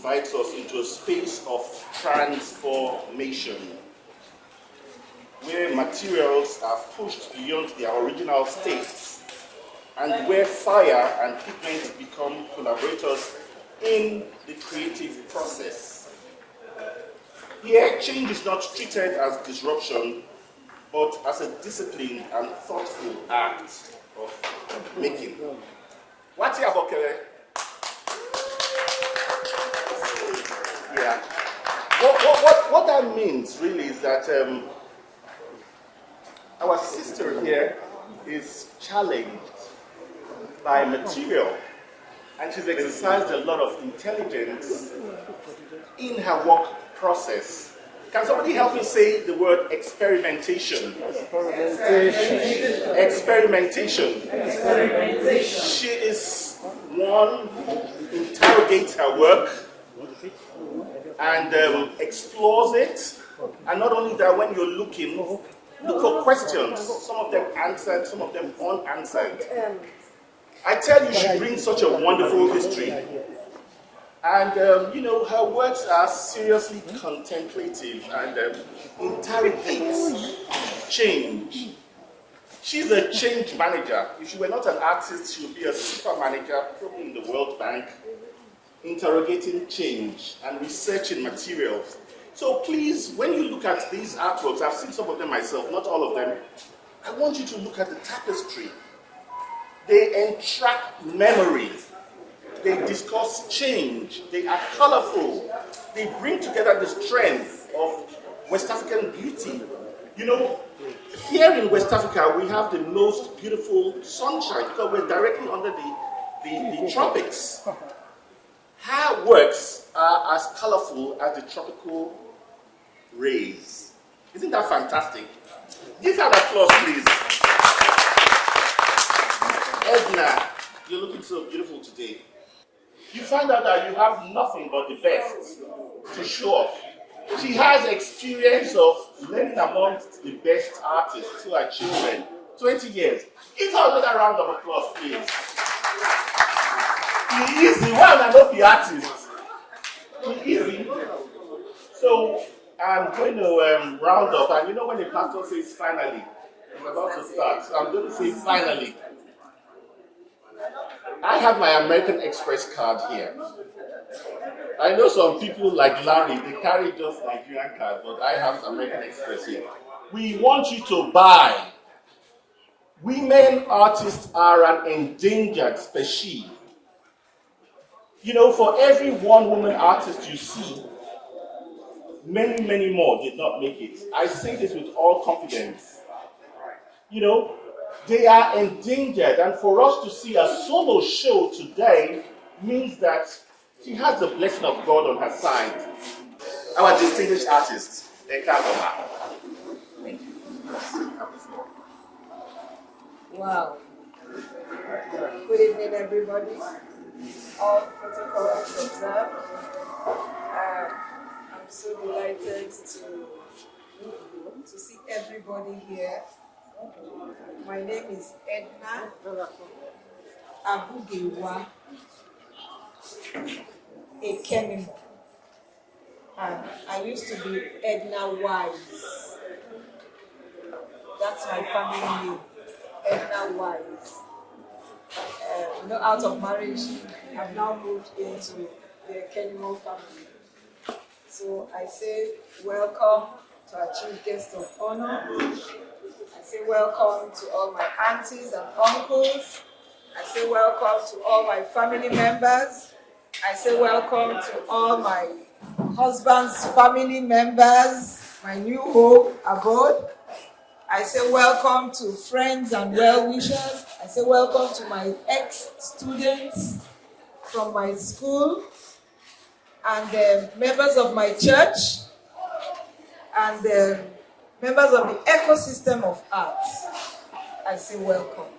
invites us into a space of transformation, where materials are pushed beyond their original states, and where fire and pigment become collaborators in the creative process. Here, change is not treated as disruption, but as a disciplined and thoughtful act of making. What's your vocabulary? Yeah. What that means really is that our sister here is challenged by material, and she's exercised a lot of intelligence in her work process. Can somebody help me say the word experimentation? Experimentation. She is one who interrogates her work and explores it. And not only that, when you're looking, look for questions. Some of them answered, some of them unanswered. I tell you, she brings such a wonderful history. And, her works are seriously contemplative and interrogates change. She's a change manager. If she were not an artist, she would be a super manager, probably in the World Bank, interrogating change and researching materials. So please, when you look at these artworks, I've seen some of them myself, not all of them, I want you to look at the tapestry. They entrap memory. They discuss change. They are colorful. They bring together the strength of West African beauty. Here in West Africa, we have the most beautiful sunshine because we're directly under the tropics. Her works are as colorful as the tropical rays. Isn't that fantastic? Give her an applause, please. Edna, you're looking so beautiful today. You find out that you have nothing but the best to show off. She has experience of learning amongst the best artists who are children. 20 years. Give her another round of applause, please. Easy, why not be artist? Easy. So I'm going to round up, and when the pastor says finally, I'm about to start, so I'm going to say finally. I have my American Express card here. I know some people like Larry, they carry just Nigerian card, but I have American Express here. We want you to buy. Women artists are an endangered species. For every one woman artist you see, many, many more did not make it. I say this with all confidence. They are endangered, and for us to see a solo show today means that she has the blessing of God on her side. Our distinguished artist, Eka. Thank you. Wow. Good evening, everybody. All protocols observed. I'm so delighted to see everybody here. My name is Edna Abugewa Ekemimo, and I used to be Edna Wise. That's my family name, Edna Wise. Out of marriage, I've now moved into the Ekemimo family. So I say welcome to our chief guest of honor. I say welcome to all my aunties and uncles. I say welcome to all my family members. I say welcome to all my husband's family members, my new home abroad. I say welcome to friends and well-wishers. I say welcome to my ex-students from my school and members of my church and members of the ecosystem of arts. I say welcome.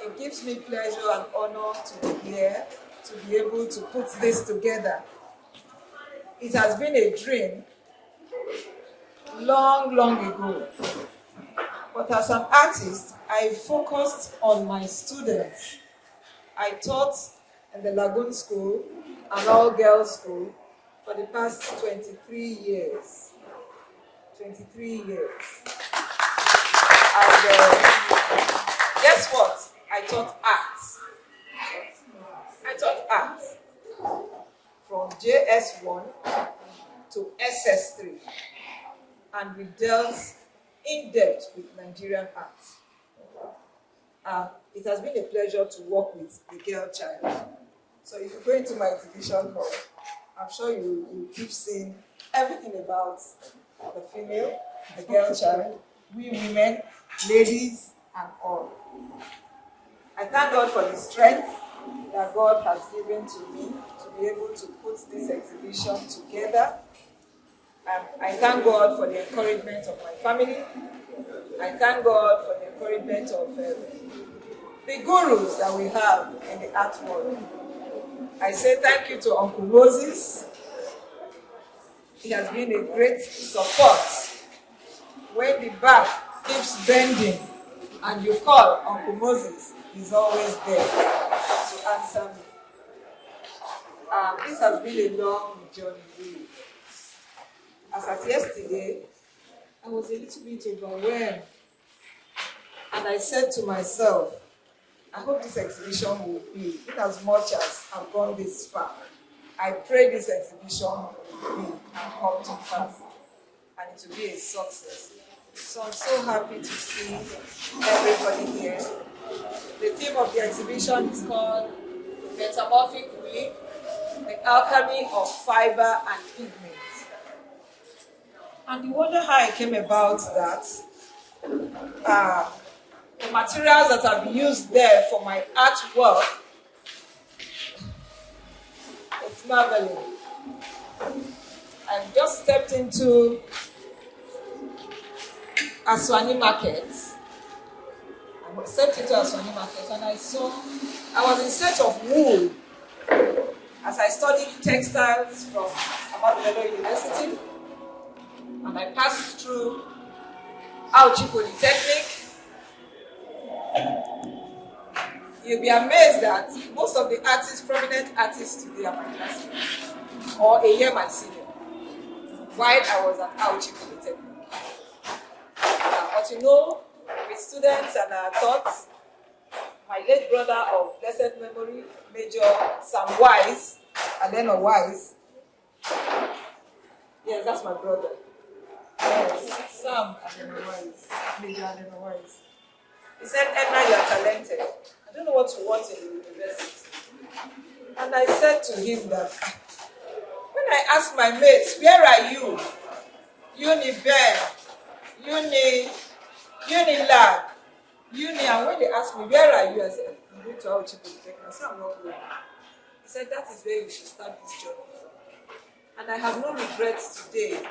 It gives me pleasure and honor to be here, to be able to put this together. It has been a dream long, long ago. But as an artist, I focused on my students. I taught in the Lagoon School, an all-girls school, for the past 23 years. 23 years. And guess what? I taught arts. I taught arts from JS1 to SS3. And we dealt in depth with Nigerian arts. It has been a pleasure to work with the girl child. So if you go into my exhibition hall, I'm sure you keep seeing everything about the female, the girl child, we women, ladies, and all. I thank God for the strength that God has given to me to be able to put this exhibition together. I thank God for the encouragement of my family. I thank God for the encouragement of the gurus that we have in the art world. I say thank you to Uncle Moses. He has been a great support. When the back keeps bending and you call Uncle Moses, he's always there to answer me. This has been a long journey, really. As at yesterday, I was a little bit overwhelmed. And I said to myself, I hope this exhibition will be, in as much as I've gone this far, I pray this exhibition will be and come to pass, and it will be a success. So I'm so happy to see everybody here. The theme of the exhibition is called Metamorphic Weave, the Alchemy of Fiber and Pigment. And you wonder how I came about that. The materials that I've used there for my artwork, it's marvelous. I've just stepped into Aswani Market. And I was in search of wool as I studied textiles from Ahmadu Bello University. And I passed through Alchemy Polytechnic. You'll be amazed that most of the artists, prominent artists today are my classmates, or a year my senior, while I was at Alchemy Polytechnic. But you know, with students and our thoughts, my late brother of blessed memory, Major Sam Wise, Aleno Wise. Yes, that's my brother. Yes, Sam Aleno Wise, Major Aleno Wise. He said, Edna, you are talented. I don't know what you want in the university. And I said to him that, when I asked my mates, where are you? Uni-Bear, Uni-Lab, and when they asked me, where are you? I said, I'm going to Alchemy Polytechnic. I said, I'm not going. He said, that is where you should start this journey from. And I have no regrets today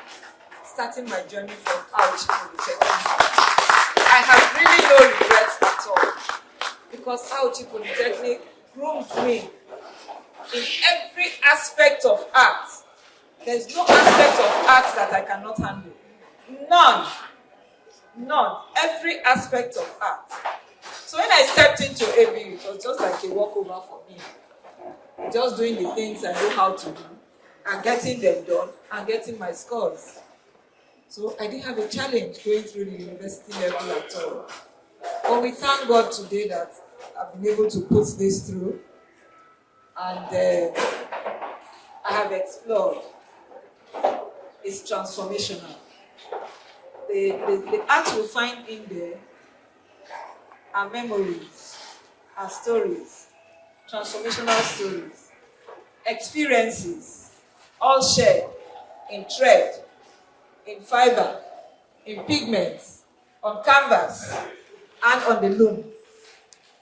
starting my journey from Alchemy Polytechnic. I have really no regrets at all, because Alchemy Polytechnic groomed me in every aspect of art. There's no aspect of art that I cannot handle. None. Every aspect of art. So when I stepped into AB, it was just like a walkover for me. Just doing the things I know how to do, and getting them done, and getting my scores. So I didn't have a challenge going through the university level at all. But we thank God today that I've been able to put this through. And I have explored. It's transformational. The art we find in there are memories, are stories, transformational stories, experiences, all shared in thread, in fiber, in pigments, on canvas, and on the loom.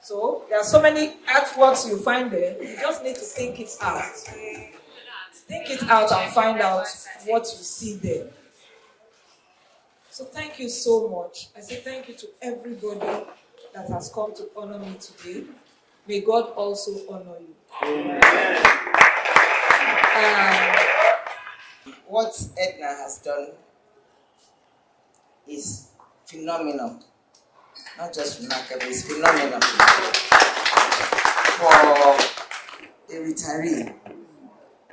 So there are so many artworks you find there, you just need to think it out. Think it out and find out what you see there. So thank you so much. I say thank you to everybody that has come to honor me today. May God also honor you. What Edna has done is phenomenal. Not just remarkable, it's phenomenal. For a retiree,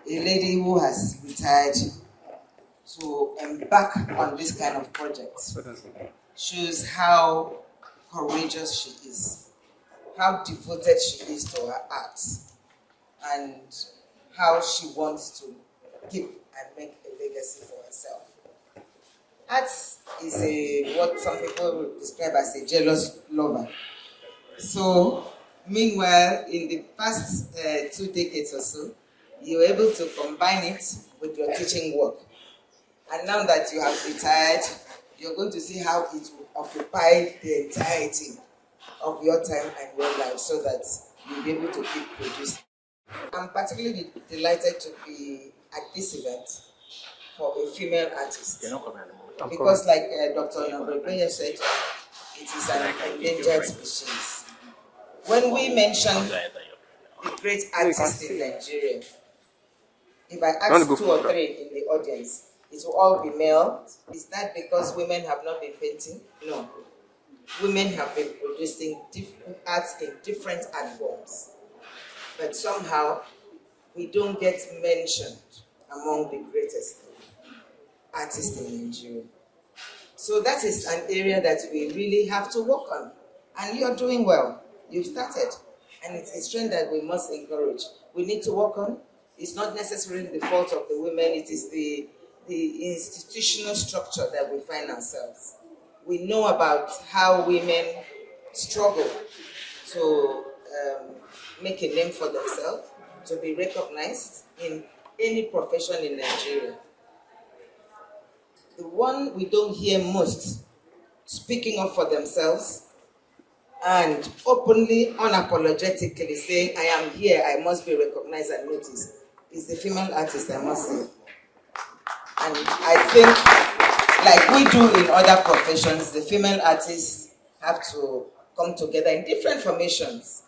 a lady who has retired, to embark on this kind of project shows how courageous she is, how devoted she is to her art, and how she wants to keep and make a legacy for herself. Art is what some people would describe as a jealous lover. So, meanwhile, in the past 2 decades or so, you were able to combine it with your teaching work. And now that you have retired, you're going to see how it will occupy the entirety of your time and your life so that you'll be able to keep producing. I'm particularly delighted to be at this event for a female artist. Because like Dr. Nyambregbeye said, it is an endangered species. When we mention the great artists in Nigeria, if I ask 2 or 3 in the audience, it will all be male. Is that because women have not been painting? No. Women have been producing arts in different art forms. But somehow, we don't get mentioned among the greatest artists in Nigeria. So that is an area that we really have to work on. And you're doing well. You've started. And it's a trend that we must encourage. We need to work on. It's not necessarily the fault of the women. It is the institutional structure that we find ourselves. We know about how women struggle to make a name for themselves, to be recognized in any profession in Nigeria. The one we don't hear most speaking up for themselves and openly, unapologetically saying, I am here, I must be recognized and noticed, is the female artist, I must say. And I think, like we do in other professions, the female artists have to come together in different formations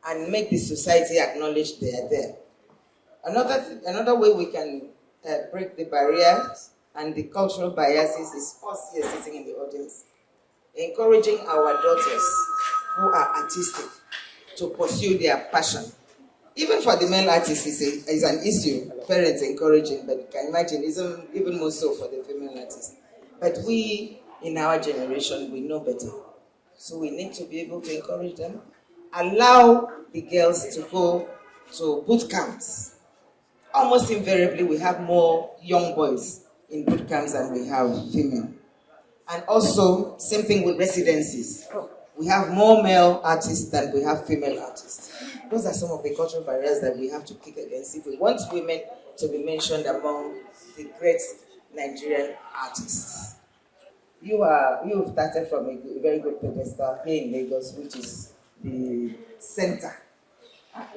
and make the society acknowledge they are there. Another way we can break the barriers and the cultural biases is us here sitting in the audience, encouraging our daughters who are artistic to pursue their passion. Even for the male artists, is an issue, parents encouraging, but you can imagine, it's even more so for the female artists. But we, in our generation, we know better. So we need to be able to encourage them, allow the girls to go to boot camps. Almost invariably, we have more young boys in boot camps than we have female. And also, same thing with residencies. We have more male artists than we have female artists. Those are some of the cultural barriers that we have to kick against if we want women to be mentioned among the great Nigerian artists. You've started from a very good pedestal here in Lagos, which is the center,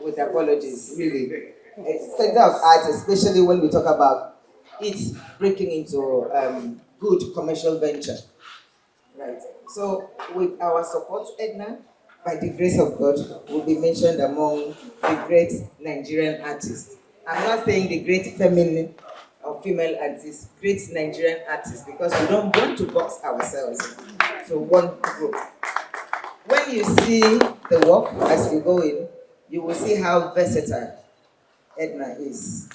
with apologies, really. A center of art, especially when we talk about it breaking into good commercial venture. Right. So with our support, Edna, by the grace of God, will be mentioned among the great Nigerian artists. I'm not saying the great feminine or female artists, great Nigerian artists, because we don't want to box ourselves to one group. When you see the work as you go in, you will see how versatile Edna is.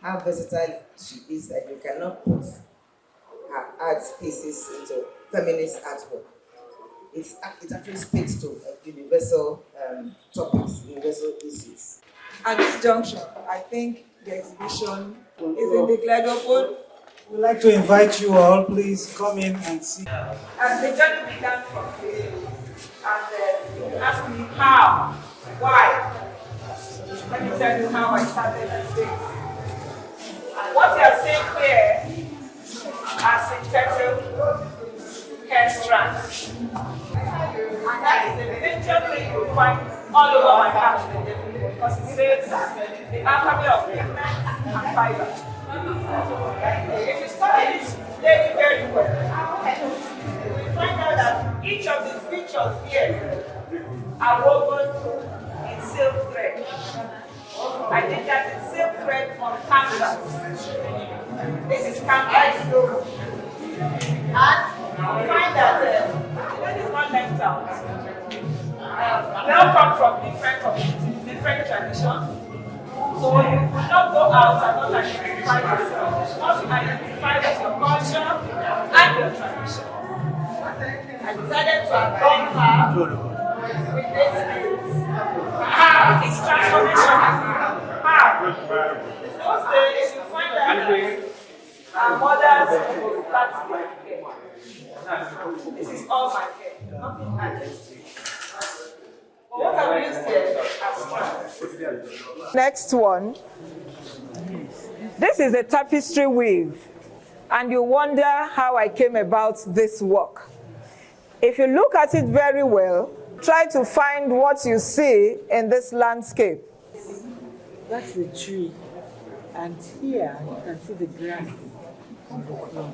How versatile she is that you cannot put her art pieces into feminist artwork. It actually speaks to universal topics, universal issues. At this junction, I think the exhibition is in the Gledopool. We'd like to invite you all, please come in and see. And the journey began from there. And you asked me how, why. Let me tell you how I started this thing. What you are seeing here are synthetic hair strands. And that is a major thing you find all over my house because it says the alchemy of pigment and fiber. If you study this very, very well, you find out that each of the features here are woven in silk thread. I did that in silk thread on canvas. This is canvas. And you find that it is not left out. They all come from different communities, different traditions, So you will not go out and not identify yourself. You must identify with your culture and your tradition. I decided to adorn her with these things. It's transformation. In those days, you find that our mothers will cut my hair. This is all my hair, nothing artistic. But what I've used here as strands. Next one. This is a tapestry weave, and you wonder how I came about this work. If you look at it very well, try to find what you see in this landscape. That's the tree. And here you can see the grass on the floor.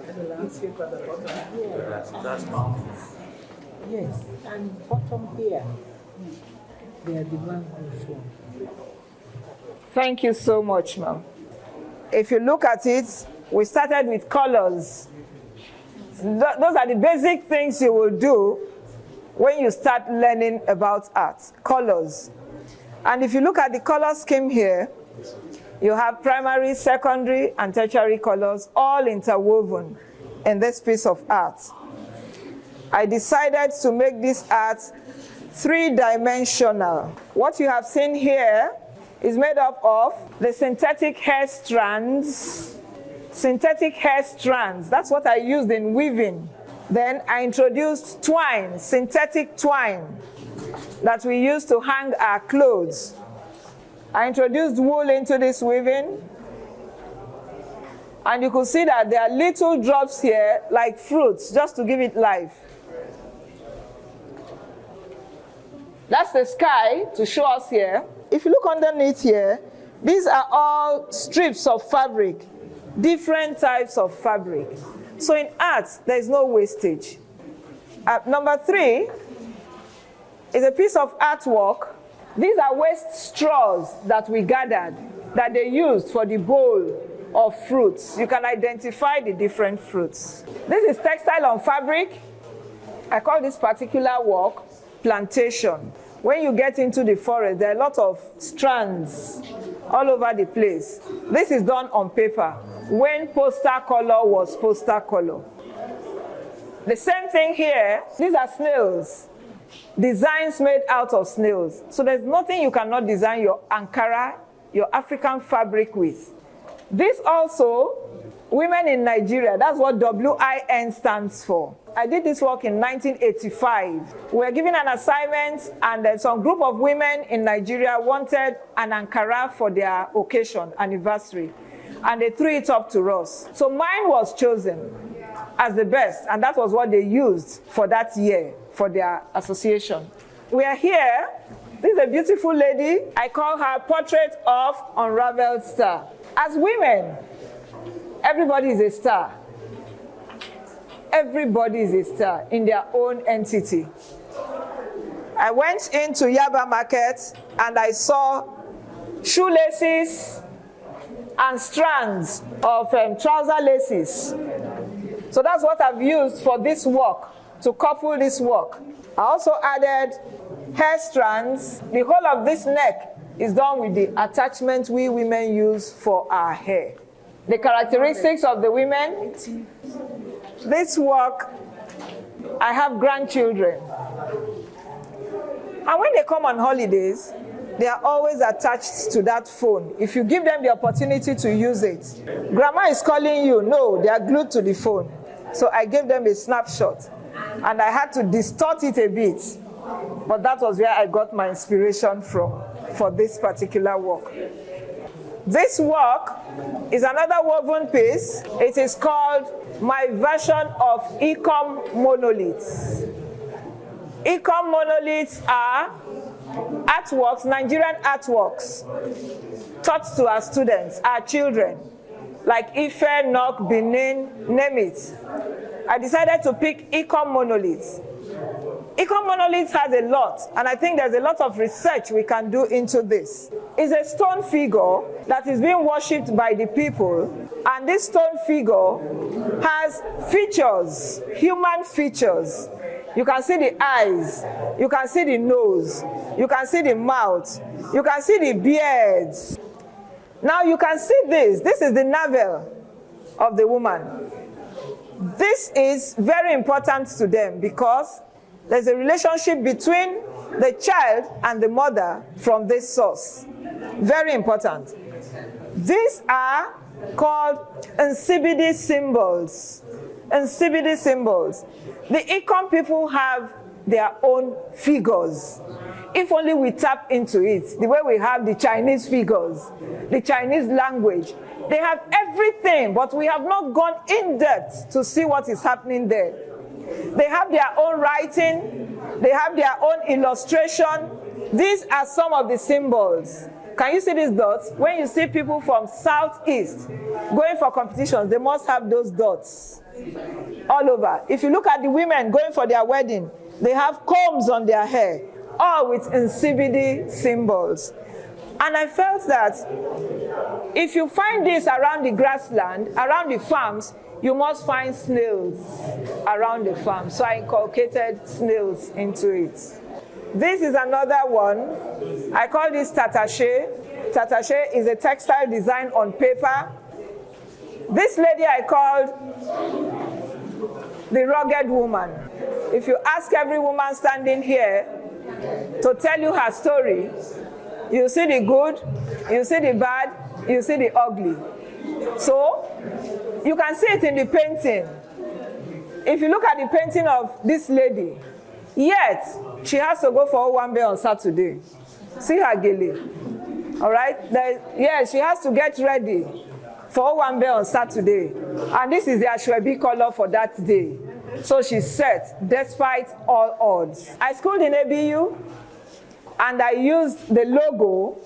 And the landscape at the bottom here. That's mountains. Yes, and bottom here, they are the mangroves one. Thank you so much, ma'am. If you look at it, we started with colors. Those are the basic things you will do when you start learning about art, colors. And if you look at the color scheme here, you have primary, secondary, and tertiary colors all interwoven in this piece of art. I decided to make this art three-dimensional. What you have seen here is made up of the synthetic hair strands. Synthetic hair strands, that's what I used in weaving. Then I introduced twine, synthetic twine, that we use to hang our clothes. I introduced wool into this weaving, and you could see that there are little drops here like fruits, just to give it life. That's the sky to show us here. If you look underneath here, these are all strips of fabric, different types of fabric. So in art, there is no wastage. Number 3 is a piece of artwork. These are waste straws that we gathered, that they used for the bowl of fruits. You can identify the different fruits. This is textile on fabric. I call this particular work plantation. When you get into the forest, there are a lot of strands all over the place. This is done on paper, when poster color was poster color. The same thing here. These are snails. Designs made out of snails. So there's nothing you cannot design your Ankara, your African fabric with. This also, women in Nigeria, that's what WIN stands for. I did this work in 1985. We were given an assignment, and then some group of women in Nigeria wanted an Ankara for their occasion, anniversary, and they threw it up to us. So mine was chosen as the best, and that was what they used for that year, for their association. We are here. This is a beautiful lady. I call her Portrait of Unraveled Star. As women, everybody is a star. Everybody is a star in their own entity. I went into Yaba Market and I saw shoelaces and strands of trouser laces. So that's what I've used for this work, to couple this work. I also added hair strands. The whole of this neck is done with the attachment we women use for our hair. The characteristics of the women. This work, I have grandchildren. And when they come on holidays, they are always attached to that phone. If you give them the opportunity to use it, grandma is calling you. No, they are glued to the phone. So I gave them a snapshot. And I had to distort it a bit. But that was where I got my inspiration from for this particular work. This work is another woven piece. It is called my version of Ecom monoliths. Ecom monoliths are artworks, Nigerian artworks, taught to our students, our children, like Ife, Nok, Benin, name it. I decided to pick Ecom monoliths. Ecom monoliths has a lot, and I think there's a lot of research we can do into this. It's a stone figure that is being worshipped by the people, and this stone figure has features, human features. You can see the eyes, you can see the nose, You can see the mouth. You can see the beards. Now you can see this. This is the navel of the woman. This is very important to them because there's a relationship between the child and the mother from this source. Very important. These are called NCBD symbols. NCBD symbols. The Econ people have their own figures. If only we tap into it, the way we have the Chinese figures, the Chinese language, they have everything, but we have not gone in depth to see what is happening there. They have their own writing, they have their own illustration. These are some of the symbols. Can you see these dots? When you see people from Southeast going for competitions, they must have those dots all over. If you look at the women going for their wedding, they have combs on their hair, all with NCBD symbols. And I felt that if you find this around the grassland, around the farms, you must find snails around the farm. So I inculcated snails into it. This is another one. I call this tattaché. Tattaché is a textile design on paper. This lady I called the rugged woman. If you ask every woman standing here to tell you her story, you see the good, you see the bad, you see the ugly. So, you can see it in the painting. If you look at the painting of this lady, yet she has to go for Owambe on Saturday. See her gele. All right? Yeah, she has to get ready for Owambe on Saturday. And this is the Ashwebi color for that day. So she's set despite all odds. I schooled in ABU and I used the logo.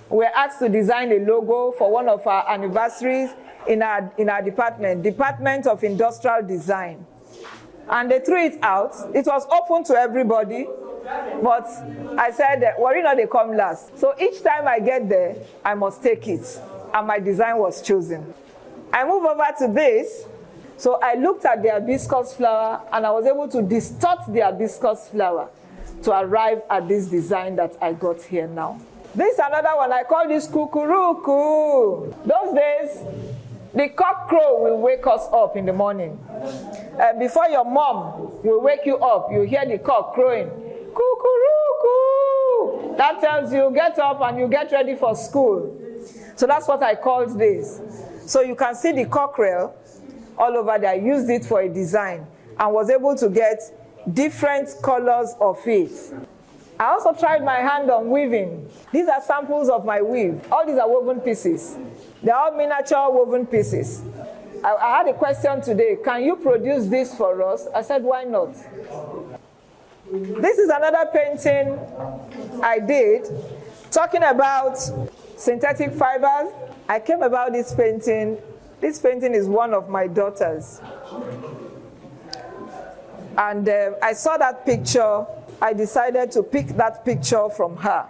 We were asked to design a logo for one of our anniversaries in our department, Department of Industrial Design. And they threw it out. It was open to everybody, but I said, worry not, they come last. So each time I get there, I must take it. And my design was chosen. I move over to this. So I looked at the hibiscus flower and I was able to distort the hibiscus flower to arrive at this design that I got here now. This is another one. I call this kukuruku. Those days, the cock crow will wake us up in the morning. Before your mom will wake you up, you hear the cock crowing. Kukuruku. That tells you get up and you get ready for school. So that's what I called this. So you can see the cockerel all over there. I used it for a design and was able to get different colors of it. I also tried my hand on weaving. These are samples of my weave. All these are woven pieces. They're all miniature woven pieces. I had a question today, can you produce this for us? I said, why not? This is another painting I did, talking about synthetic fibers. I came about this painting. This painting is one of my daughters. And I saw that picture. I decided to pick that picture from her.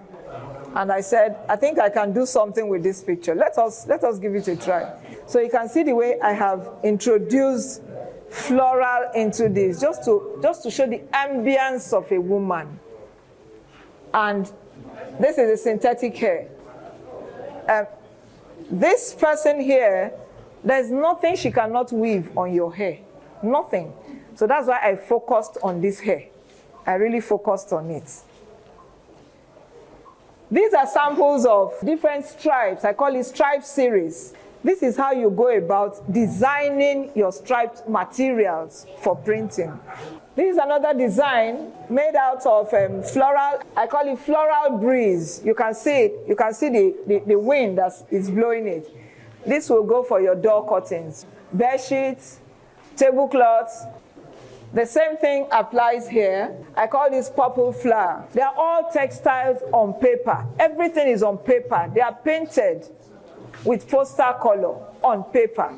And I said, I think I can do something with this picture. Let us give it a try. So you can see the way I have introduced floral into this, just to show the ambience of a woman. And this is a synthetic hair. This person here, there's nothing she cannot weave on your hair. Nothing. So that's why I focused on this hair. I really focused on it. These are samples of different stripes. I call it stripe series. This is how you go about designing your striped materials for printing. This is another design made out of floral. I call it floral breeze. You can see it. You can see the wind that is blowing it. This will go for your door curtains, bed sheets, tablecloths. The same thing applies here. I call this purple flower. They are all textiles on paper. Everything is on paper. They are painted with poster color on paper.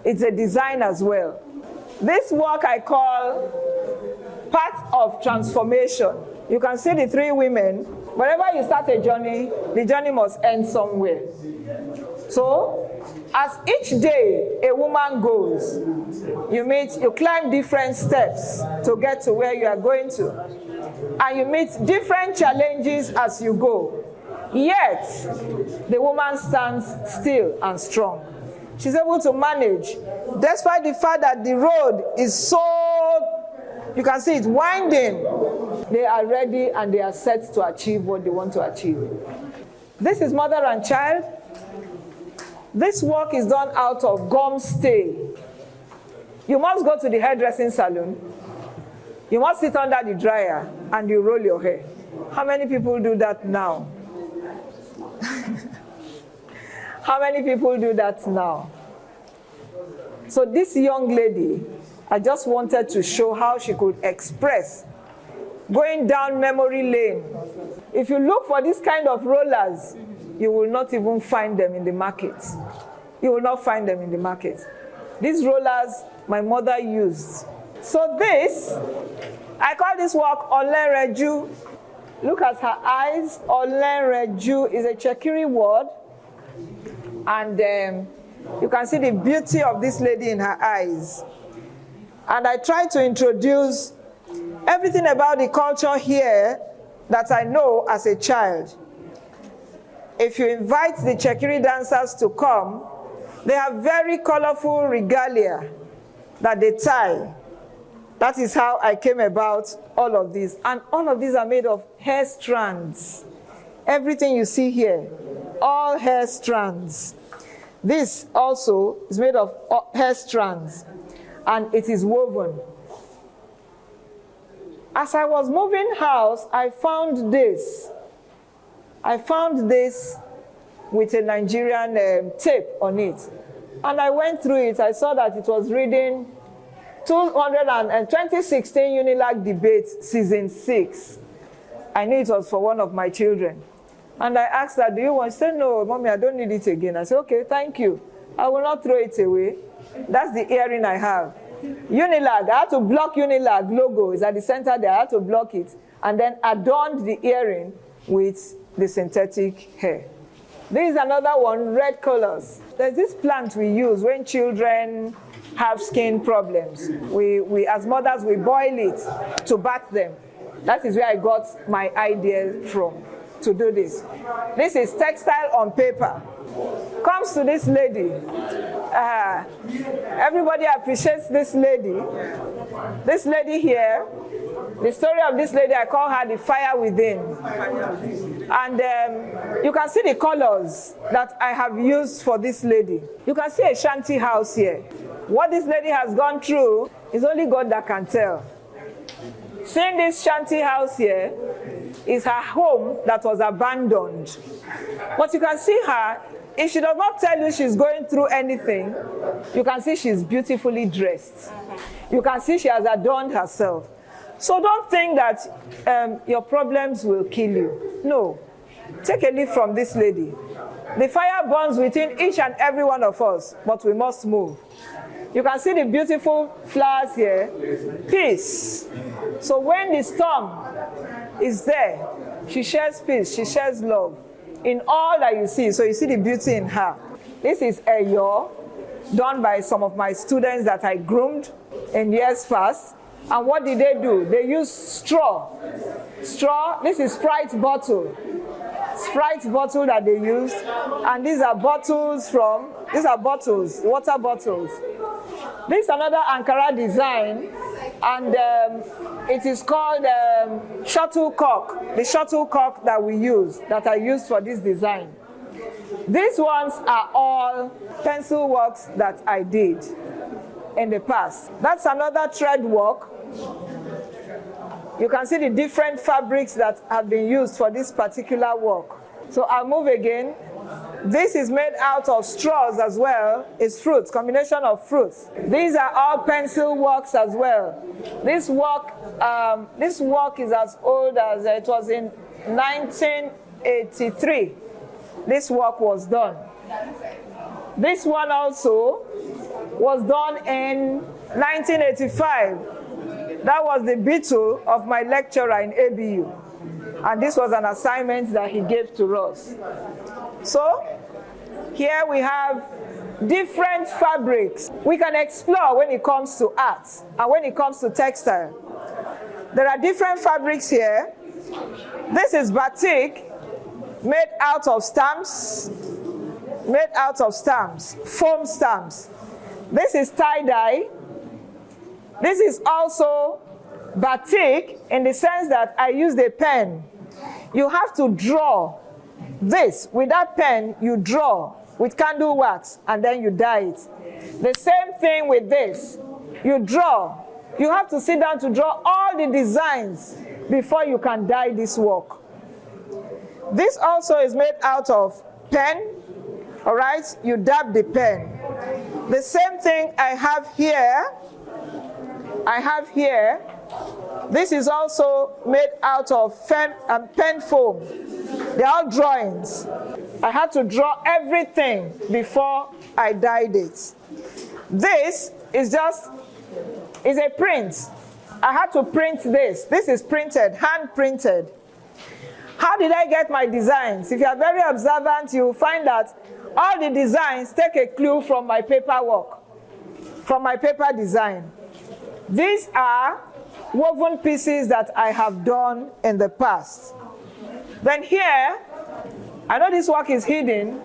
It's a design as well. This work I call part of transformation. You can see the three women. Whenever you start a journey, the journey must end somewhere. So, as each day a woman goes, you climb different steps to get to where you are going to. and you meet different challenges as you go. Yet, the woman stands still and strong. She's able to manage, despite the fact that the road is so, you can see it's winding. They are ready and they are set to achieve what they want to achieve. This is mother and child. This work is done out of gum stay. You must go to the hairdressing salon. You must sit under the dryer and you roll your hair. How many people do that now? How many people do that now? So this young lady, I just wanted to show how she could express going down memory lane. If you look for this kind of rollers, you will not even find them in the market. You will not find them in the market. These rollers my mother used. So this, I call this work Olenreju. Look at her eyes. Olenreju is a Chekiri word. And you can see the beauty of this lady in her eyes. And I try to introduce everything about the culture here that I know as a child. If you invite the Chekiri dancers to come, they have very colorful regalia that they tie. That is how I came about all of these. And all of these are made of hair strands. Everything you see here, all hair strands. This also is made of hair strands, and it is woven. As I was moving house, I found this. I found this with a Nigerian tape on it. And I went through it. I saw that it was reading 2016 UNILAG debate, season 6. I knew it was for one of my children. And I asked her, do you want? She said, no, mommy, I don't need it again. I said, okay, thank you. I will not throw it away. That's the earring I have. UNILAG, I had to block UNILAG logo. It's at the center there. I had to block it. And then adorned the earring with the synthetic hair. This is another one, red colors. There's this plant we use when children have skin problems. We as mothers, we boil it to bath them. That is where I got my idea from, to do this. This is textile on paper. Comes to this lady. Everybody appreciates this lady. This lady here, the story of this lady, I call her the fire within. And you can see the colors that I have used for this lady. You can see a shanty house here. What this lady has gone through is only God that can tell. Seeing this shanty house here is her home that was abandoned. But you can see her, if she does not tell you she's going through anything, you can see she's beautifully dressed. You can see she has adorned herself. So don't think that your problems will kill you. No. Take a leaf from this lady. The fire burns within each and every one of us, but we must move. You can see the beautiful flowers here. Peace. So when the storm is there, she shares peace, she shares love in all that you see. So you see the beauty in her. This is Eyo, done by some of my students that I groomed in years past. And what did they do? They used straw. Straw, this is Sprite bottle. Sprite bottle that they used. And these are bottles water bottles. This is another Ankara design, and it is called shuttlecock. The shuttlecock that we use, that I used for this design. These ones are all pencil works that I did in the past. That's another thread work. You can see the different fabrics that have been used for this particular work. So I'll move again. This is made out of straws as well. It's fruits, combination of fruits. These are all pencil works as well. This work is as old as it was in 1983. This work was done. This one also was done in 1985. That was the beetle of my lecturer in ABU. And this was an assignment that he gave to us. So, here we have different fabrics. We can explore when it comes to art and when it comes to textile. There are different fabrics here. This is batik, made out of stamps, foam stamps. This is tie-dye. This is also batik in the sense that I used a pen. You have to draw this. With that pen, you draw with candle wax and then you dye it. The same thing with this. You draw. You have to sit down to draw all the designs before you can dye this work. This also is made out of pen. All right, you dab the pen. The same thing I have here. This is also made out of pen foam. They're all drawings. I had to draw everything before I dyed it. This is a print. I had to print this. This is printed, hand printed. How did I get my designs? If you are very observant, you will find that all the designs take a clue from my paperwork, from my paper design. These are woven pieces that I have done in the past. Then here, I know this work is hidden.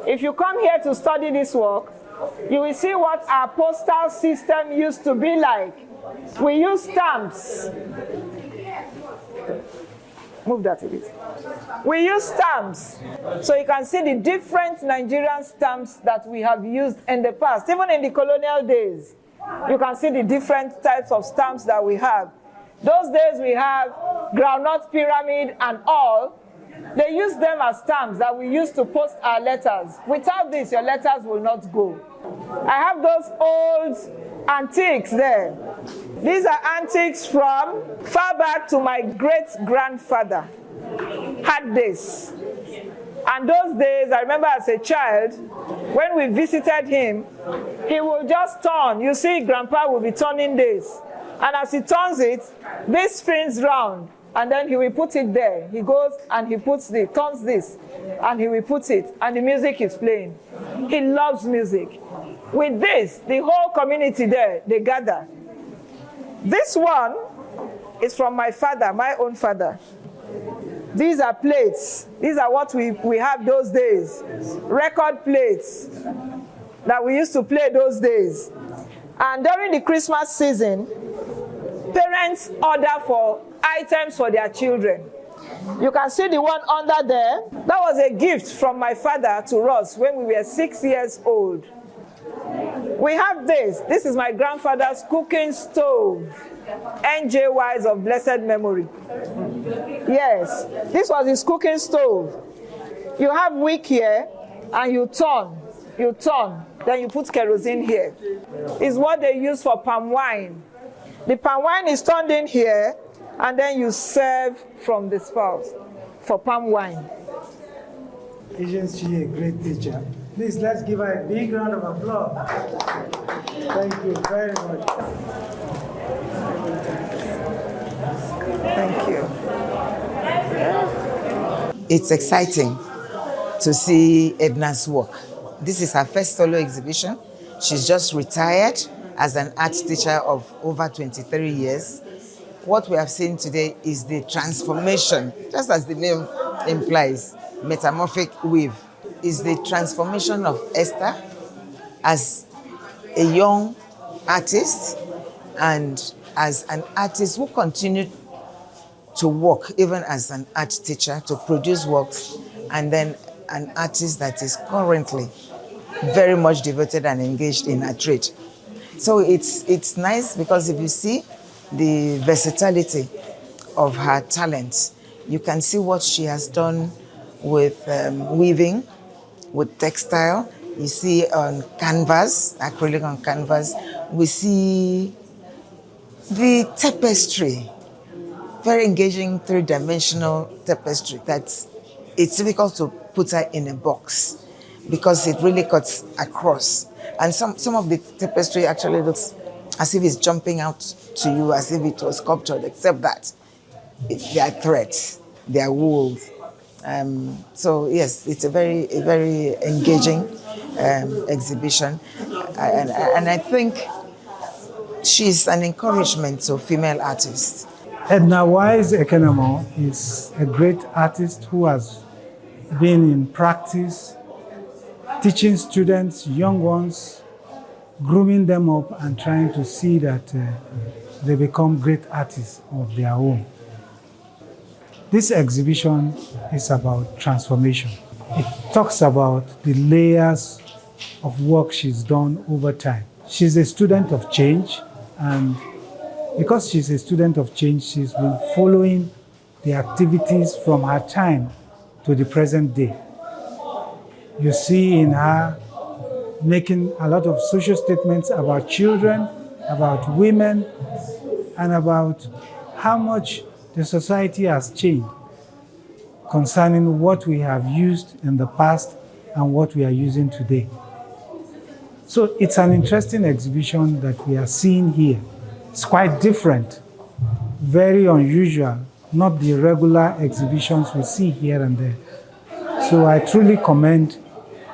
If you come here to study this work, you will see what our postal system used to be like. We use stamps. Move that a bit. We use stamps. So you can see the different Nigerian stamps that we have used in the past. Even in the colonial days, you can see the different types of stamps that we have. Those days we have groundnut pyramid and all. They use them as stamps that we use to post our letters. Without this, your letters will not go. I have those old antiques there. These are antiques from far back to my great-grandfather. Had this. And those days, I remember as a child, when we visited him, he will just turn. You see, Grandpa will be turning this. And as he turns it, this spins round. And then he will put it there. He goes and he turns this. And he will put it. And the music is playing. He loves music. With this, the whole community there, they gather. This one is from my father, my own father. These are plates. These are what we have those days. Record plates that we used to play those days. And during the Christmas season, parents order for items for their children. You can see the one under there. That was a gift from my father to us when we were 6 years old. We have this. This is my grandfather's cooking stove. NJYs of blessed memory. Yes, this was his cooking stove. You have wick here, and you turn, then you put kerosene here. It's what they use for palm wine. The palm wine is turned in here, and then you serve from the spout for palm wine. Isn't she a great teacher? Please, let's give her a big round of applause. Thank you very much. Thank you. It's exciting to see Edna's work. This is her first solo exhibition. She's just retired as an art teacher of over 23 years. What we have seen today is the transformation, just as the name implies, metamorphic weave, is the transformation of Esther as a young artist and as an artist who continued to work even as an art teacher to produce works, and then an artist that is currently very much devoted and engaged in her trade. So it's nice because if you see the versatility of her talents, you can see what she has done with weaving, with textile. You see on canvas, acrylic on canvas. We see the tapestry, very engaging three-dimensional tapestry that's it's difficult to put her in a box because it really cuts across. And some of the tapestry actually looks as if it's jumping out to you, as if it was sculptured, except that they are threads, they are wool. So yes, it's a very engaging exhibition, and I think she's an encouragement to female artists. Edna Wise Ekenemo is a great artist who has been in practice, teaching students, young ones, grooming them up and trying to see that they become great artists of their own. This exhibition is about transformation. It talks about the layers of work she's done over time. She's a student of change, and because she's a student of change, she's been following the activities from her time to the present day. You see in her making a lot of social statements about children, about women, and about how much the society has changed concerning what we have used in the past and what we are using today. So it's an interesting exhibition that we are seeing here. It's quite different, very unusual, not the regular exhibitions we see here and there. So I truly commend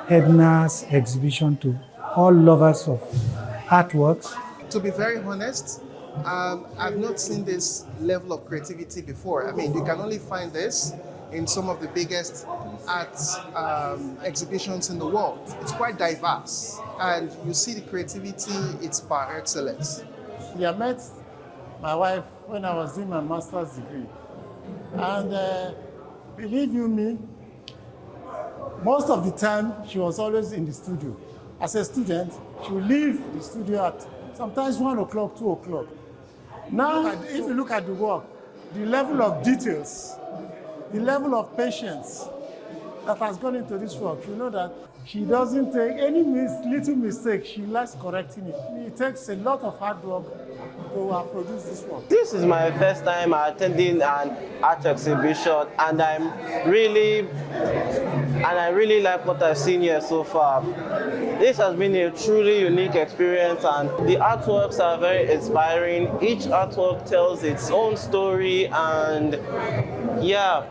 Edna's exhibition to all lovers of artworks. To be very honest, I've not seen this level of creativity before. I mean, you can only find this in some of the biggest art exhibitions in the world. It's quite diverse, and you see the creativity, it's par excellence. I met my wife when I was doing my master's degree. And believe you me, most of the time she was always in the studio. As a student, she would leave the studio at sometimes 1 o'clock, 2 o'clock. Now, if you look at the work, the level of details, the level of patience that has gone into this work, you know that she doesn't take any little mistake, she likes correcting it. It takes a lot of hard work to produce this work. This is my first time attending an art exhibition, and I really like what I've seen here so far. This has been a truly unique experience, and the artworks are very inspiring. Each artwork tells its own story, and yeah,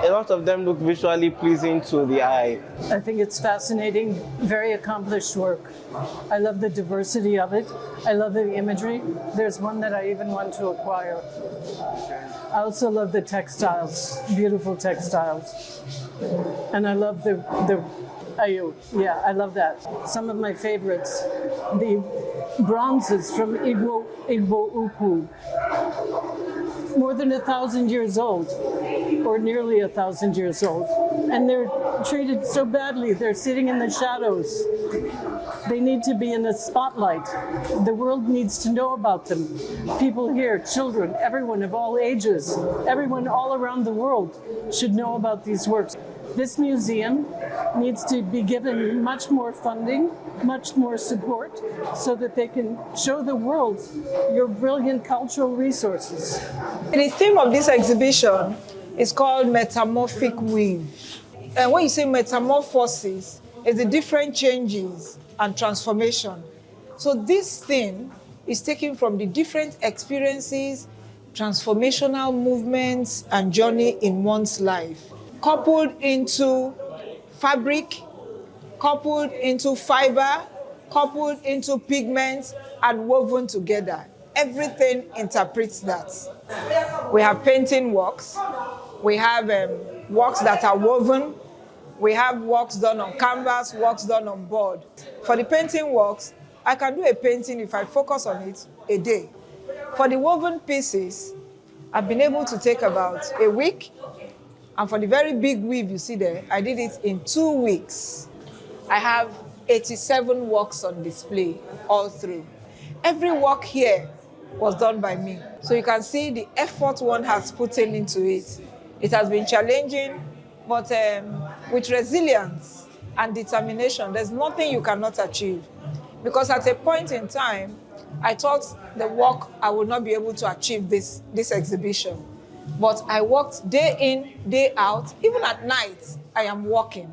a lot of them look visually pleasing to the eye. I think it's fascinating, very accomplished work. I love the diversity of it. I love the imagery. There's one that I even want to acquire. I also love the textiles, beautiful textiles. And I love the ayu. Yeah, I love that. Some of my favorites, the bronzes from Igbo Ukwu. More than 1,000 years old, or nearly 1,000 years old. And they're treated so badly. They're sitting in the shadows. They need to be in the spotlight. The world needs to know about them. People here, children, everyone of all ages, everyone all around the world should know about these works. This museum needs to be given much more funding, much more support, so that they can show the world your brilliant cultural resources. The theme of this exhibition is called Metamorphic Weave. And when you say metamorphosis, it's the different changes and transformation. So this thing is taken from the different experiences, transformational movements, and journey in one's life, coupled into fabric, coupled into fiber, coupled into pigments, and woven together. Everything interprets that. We have painting works, we have works that are woven, we have works done on canvas, works done on board. For the painting works, I can do a painting if I focus on it a day. For the woven pieces, I've been able to take about a week, and for the very big weave you see there, I did it in 2 weeks. I have 87 works on display all through. Every work here was done by me. So you can see the effort one has put into it. It has been challenging, but with resilience and determination, there's nothing you cannot achieve. Because at a point in time, I thought the work I would not be able to achieve this exhibition. But I worked day in, day out. Even at night, I am working.